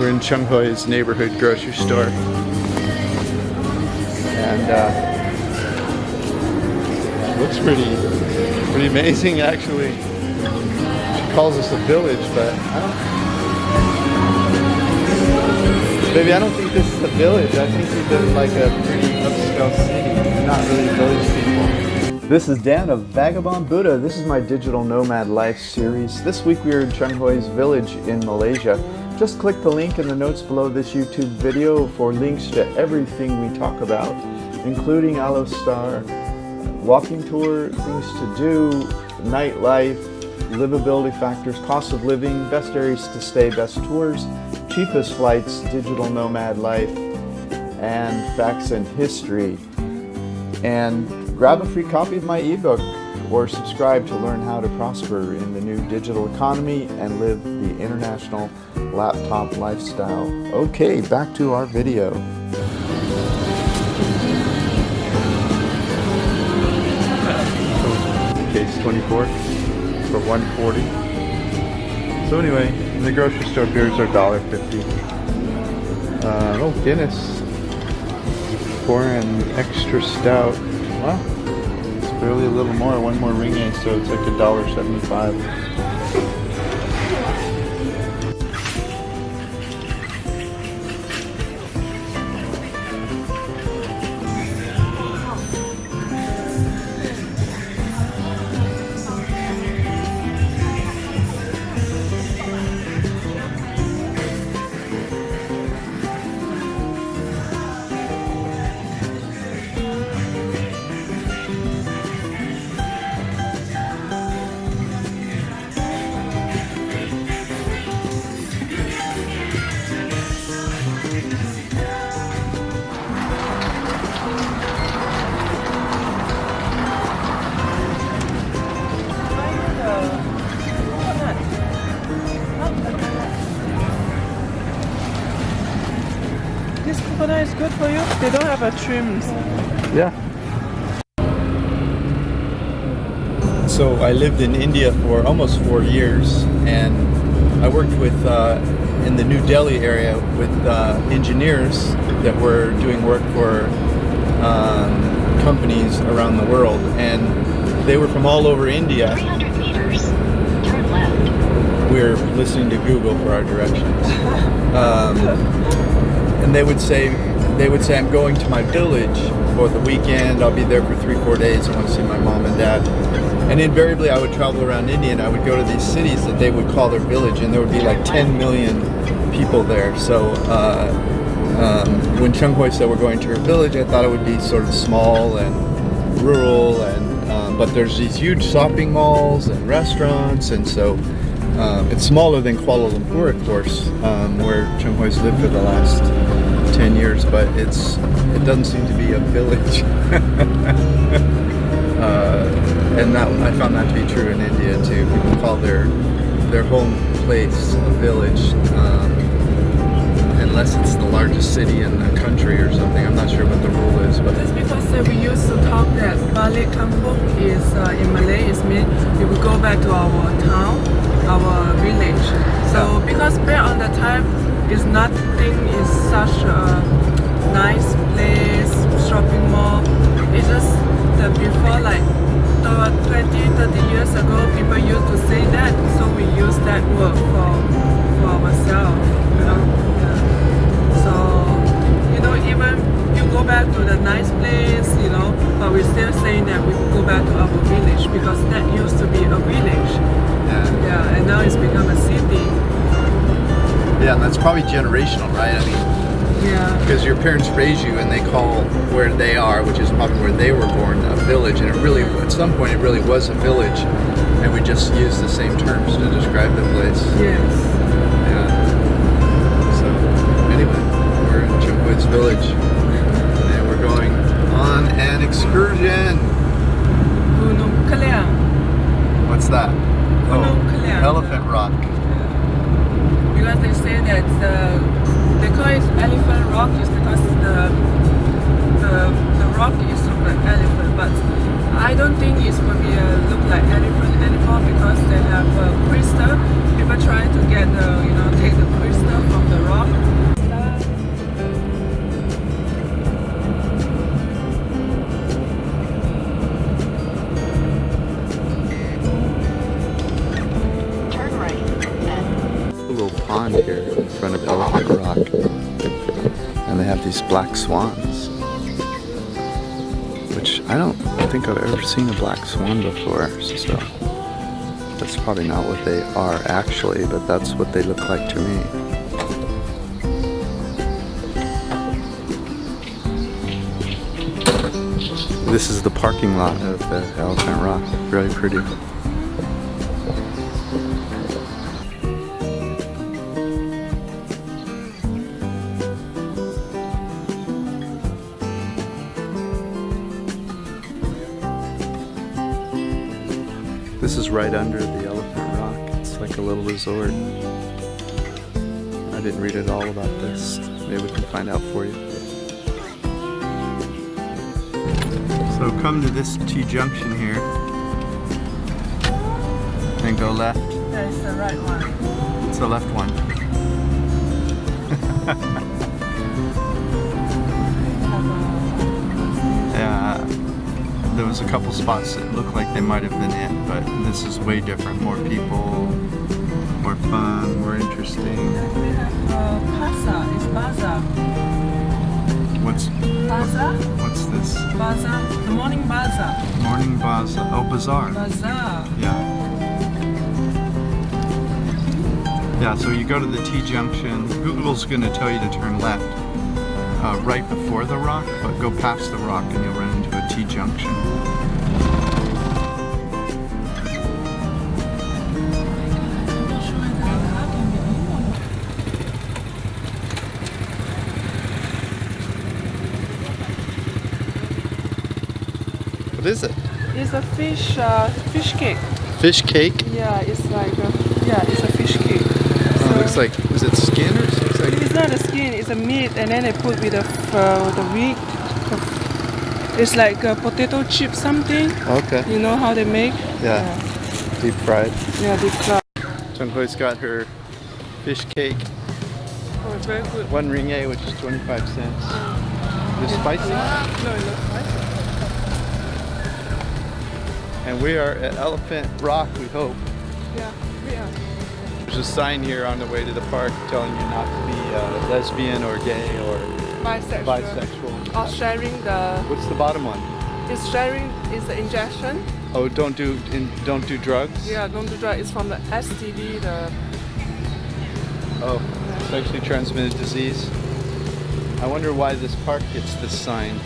We're in Chung Hoi's neighborhood grocery store. And looks pretty amazing actually. She calls us a village, but Baby, I don't think this is a village. I think we've been like a pretty upscale city, not really village people. This is Dan of Vagabond Buddha. This is my digital nomad life series. This week we are in Chung Hoi's village in Malaysia. Just click the link in the notes below this YouTube video for links to everything we talk about, including Alostar, walking tour, things to do, nightlife, livability factors, cost of living, best areas to stay, best tours, cheapest flights, digital nomad life, and facts and history. And grab a free copy of my ebook or subscribe to learn how to prosper in the new digital economy and live the international laptop lifestyle. Okay, back to our video. Case 24 for $1.40. So anyway, in the grocery store, beers are $1.50. Oh, Guinness. Pour an extra stout. Well, it's barely a little more. One more ringgit, so it's like $1.75. This coconut is good for you. They don't have a trims. Yeah. So I lived in India for almost 4 years, and I worked with in the New Delhi area with engineers that were doing work for companies around the world, and they were from all over India. 300 meters, turn left. We're listening to Google for our directions. And they would say, I'm going to my village for the weekend. I'll be there for 3-4 days. I want to see my mom and dad. And invariably, I would travel around India, and I would go to these cities that they would call their village, and there would be like 10 million people there. So when Chung Hoi said we're going to her village, I thought it would be sort of small and rural, and but there's these huge shopping malls and restaurants, and so it's smaller than Kuala Lumpur, of course, where Chung Hoi's lived for the last 10 years, but it doesn't seem to be a village. And that I found that to be true in India too. People call their home place a village, unless it's the largest city in the country or something. I'm not sure what the rule is, but That's because we used to talk that balik kampung is in Malay is mean we would go back to our town, our village. So because back on the time is nothing is such a nice place, shopping mall. It's just that before like 20-30 years ago people used to say that, so we use that word for ourselves, you know. Yeah. So even you go back to the nice place, but we're still saying that we go back to our village because that used to be a village. Yeah, and now it's become a city. yeah, and that's probably generational, right? I mean, Yeah. because your parents raise you and they call where they are, which is probably where they were born, a village, and it really, at some point, it really was a village, and we just use the same terms to describe the place. Yes. Yeah. So anyway, we're in Chung Hoi's village, and we're going on an excursion. Gunung Keliang. What's that? Gunung Keliang. Elephant Rock. Because they say that they call it elephant rock is because the rock is of an elephant, but I don't think it's going to be look like elephant anymore because they have crystal. People trying to get take the crystal from the rock in front of Elephant Rock. And they have these black swans, which I don't think I've ever seen a black swan before, so that's probably not what they are actually, but that's what they look like to me. This is the parking lot of the Elephant Rock. Really pretty. This is right under the Elephant Rock. It's like a little resort. I didn't read at all about this. Maybe we can find out for you. So come to this T-junction here and go left. That is the right one. It's the left one. Yeah, there was a couple spots that looked like they might have been in, but this is way different. More people, more fun, more interesting. We have Pasa, it's Bazaar. What's Bazaar? what's this? Bazaar, the morning bazaar. Morning bazaar. Oh, bazaar. Bazaar. Yeah. Yeah, so you go to the T-junction. Google's going to tell you to turn left right before the rock, but go past the rock and you'll run into a T-junction. What is it? It's a fish cake. Fish cake? Yeah, it's like it's a fish cake. Oh, it looks like, is it skin or something? It's not a skin, it's a meat, and then they put with the wheat. It's like a potato chip something. Okay. You know how they make? Yeah. Deep fried. Yeah, deep fried. Chunghoi's got her fish cake. Oh, it's very good. 1 ringgit, which is 25 cents. Is it spicy? No, it's not spicy. And we are at Elephant Rock, we hope. Yeah, we are. There's a sign here on the way to the park telling you not to be lesbian or gay or bisexual. Or sharing the. What's the bottom one? It's sharing is the injection. Oh, don't do drugs? Yeah, don't do drugs. It's from the STD. Oh, sexually transmitted disease. I wonder why this park gets this sign.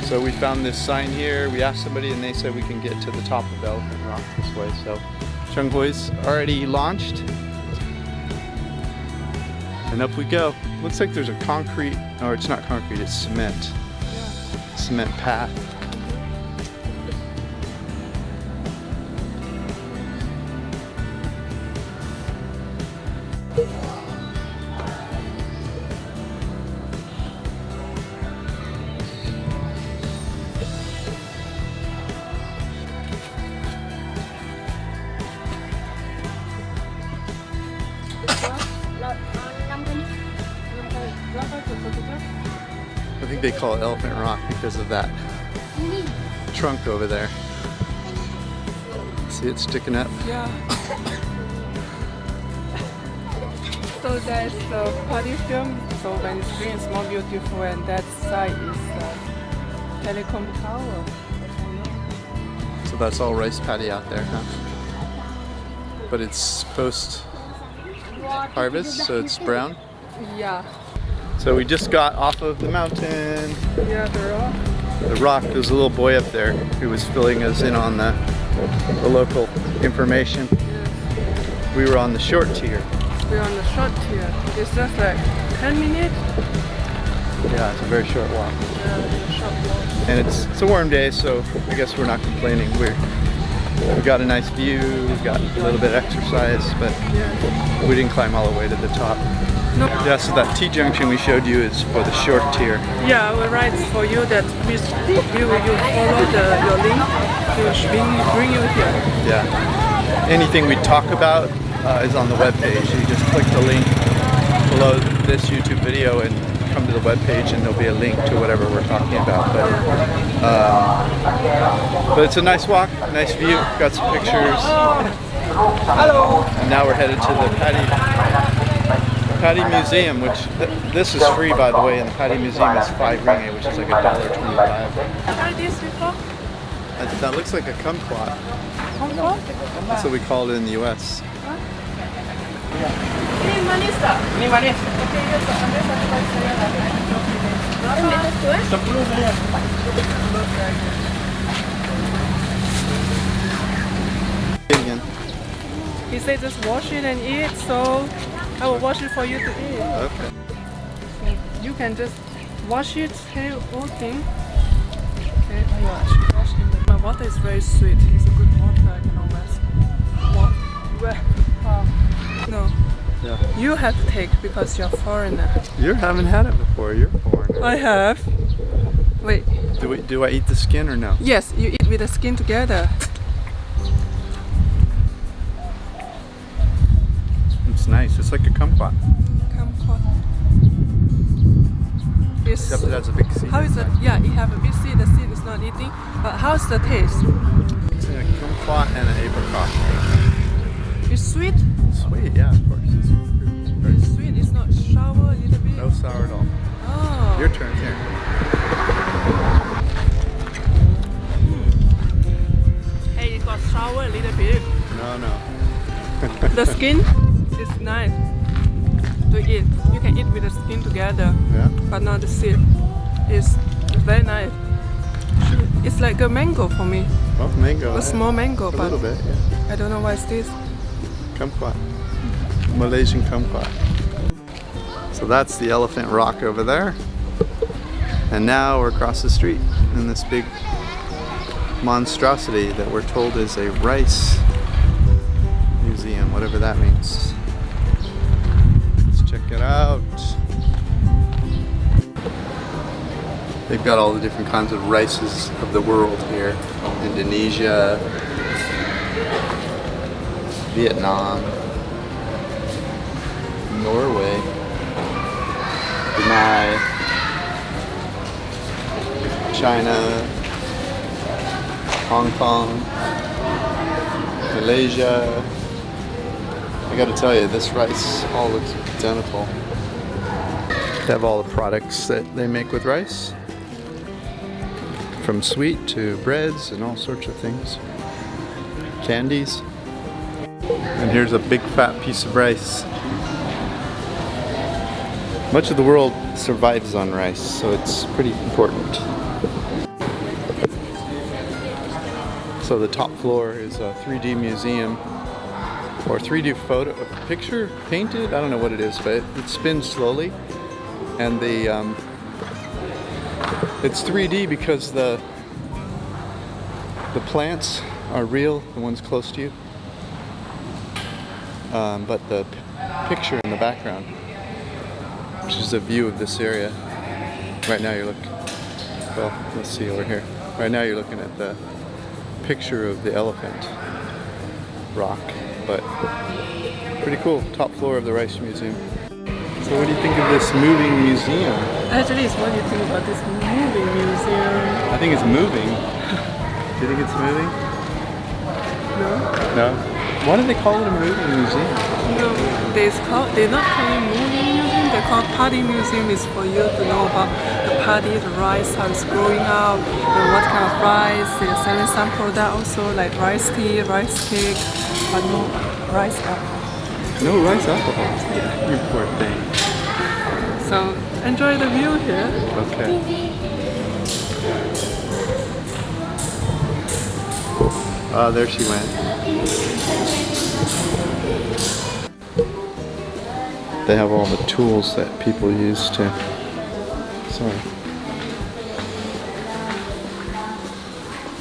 So we found this sign here. We asked somebody and they said we can get to the top of Elephant Rock this way. So Chunghoi's already launched. And up we go. Looks like there's a concrete, or it's not concrete, it's cement. Yeah. Cement path. I think they call it Elephant Rock because of that trunk over there. See it sticking up? Yeah. So there's the party film. So when it's green, it's more beautiful, and that side is telecom tower. So that's all rice paddy out there, huh? But it's post harvest, so it's brown. Yeah. So we just got off of the mountain. Yeah, the rock. The rock, there's a little boy up there who was filling us in on the local information. Yes. We were on the short tier. We're on the short tier. It's just like 10 minutes. Yeah, it's a very short walk. Yeah, short walk. And it's a warm day, so I guess we're not complaining. We got a nice view, we got a little bit of exercise, but Yeah. we didn't climb all the way to the top. No. Yeah, so that T-junction we showed you is for the short tier. Yeah, I will write for you that you follow your link to bring you here. Yeah. Anything we talk about is on the webpage. You just click the link below this YouTube video and come to the webpage, and there'll be a link to whatever we're talking about. But it's a nice walk, nice view. Got some pictures. Hello. And now we're headed to the patty Paddy Museum, which this is free by the way, and the Paddy Museum is 5 ringgit, which is like $1.25. Tried this before? That looks like a kumquat. Kumquat? That's what we call it in the US. Ini manis tak? Ini manis. Okey, ya, ambil satu bagi saya lah. Berapa tu 10 saya. Again. He said just wash it and eat, so I will wash it for you to eat. Okay. You can just wash it, whole thing. Okay, oh yeah, I should wash it. My water is very sweet. It's a good water, I can always. What? No. Yeah. You have to take because you're a foreigner. You haven't had it before. You're foreign. I have. Wait. Do I eat the skin or no? Yes, you eat with the skin together. It's nice. It's like a kumquat. Kumquat. Except it has a big seed. How is it? Yeah, it have a big seed. The seed is not eating. But how's the taste? It's like a kumquat and an apricot. It's sweet. Sweet, yeah, of course. It's sweet. It's not sour a little bit. No sour at all. Oh. Your turn here. Hey, it got sour a little bit. No. The skin is nice to eat. You can eat with the skin together, Yeah. but not the seed. It's very nice. It's like a mango for me. Oh, mango. A small mango, A but little bit, yeah. I don't know what is this. Kumquat. Malaysian kumquat. So that's the elephant rock over there. And now we're across the street in this big monstrosity that we're told is a rice museum, whatever that means. Let's check it out. They've got all the different kinds of rices of the world here. Indonesia, Vietnam, Norway, Brunei, China, Hong Kong, Malaysia. I gotta tell you, this rice all looks identical. They have all the products that they make with rice, from sweet to breads and all sorts of things. Candies. And here's a big fat piece of rice. Much of the world survives on rice, so it's pretty important. So the top floor is a 3D museum, or 3D photo picture painted. I don't know what it is, but it spins slowly, and it's 3D because the plants are real, the ones close to you, but the picture in the background, which is a view of this area. Right now you're looking, well, let's see over here. Right now you're looking at the picture of the elephant rock, but pretty cool. Top floor of the Rice Museum. So what do you think of this moving museum? Actually, it's what do you think about this moving museum? I think it's moving. Do you think it's moving? No. No? Why do they call it a moving museum? No, they're not calling moving museum. They call paddy museum. Is for you to know about the paddy, the rice, how it's growing up, and what kind of rice. They're selling some product also like rice tea, rice cake, but no rice alcohol. No rice alcohol. Yeah. You poor thing. So enjoy the view here. Okay. Oh, there she went. They have all the tools that people use to,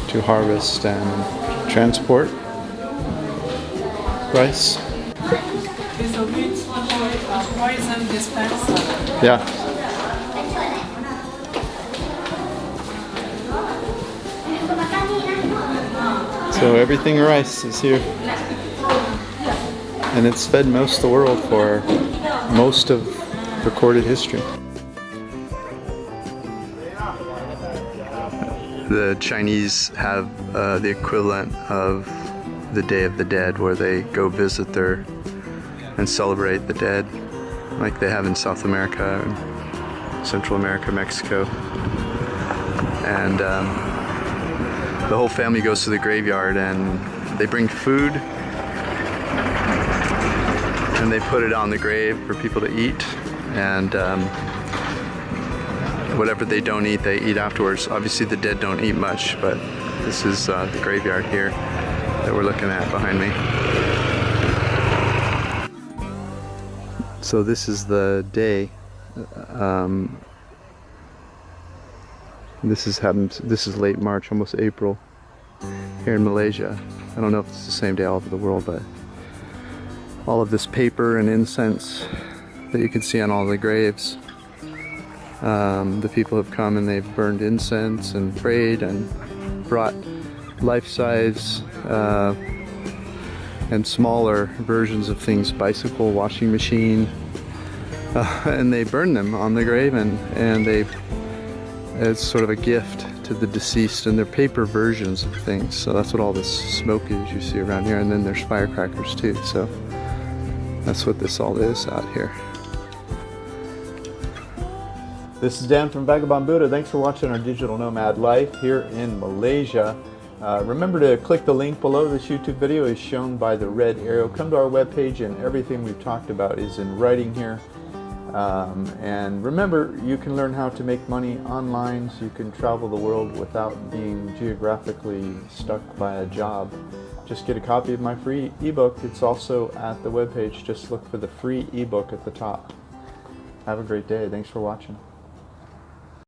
to harvest and transport rice. It's a bit poison dispenser. Yeah. So everything rice is here. And it's fed most of the world for most of recorded history. The Chinese have the equivalent of the Day of the Dead, where they go visit and celebrate the dead like they have in South America, Central America, Mexico. And the whole family goes to the graveyard and they bring food and they put it on the grave for people to eat, and whatever they don't eat, they eat afterwards. Obviously the dead don't eat much, but this is the graveyard here that we're looking at behind me. So this is the day. This is late March, almost April, here in Malaysia. I don't know if it's the same day all over the world, but all of this paper and incense that you can see on all the graves. The people have come and they've burned incense and prayed and brought life-size and smaller versions of things, bicycle, washing machine, and they burn them on the grave, and it's sort of a gift to the deceased, and they're paper versions of things. So that's what all this smoke is you see around here, and then there's firecrackers too. So that's what this all is out here. This is Dan from Vagabond Buddha. Thanks for watching our digital nomad life here in Malaysia. Remember to click the link below. This YouTube video is shown by the red arrow. Come to our webpage and everything we've talked about is in writing here. And remember, you can learn how to make money online, so you can travel the world without being geographically stuck by a job. Just get a copy of my free ebook. It's also at the webpage. Just look for the free ebook at the top. Have a great day. Thanks for watching.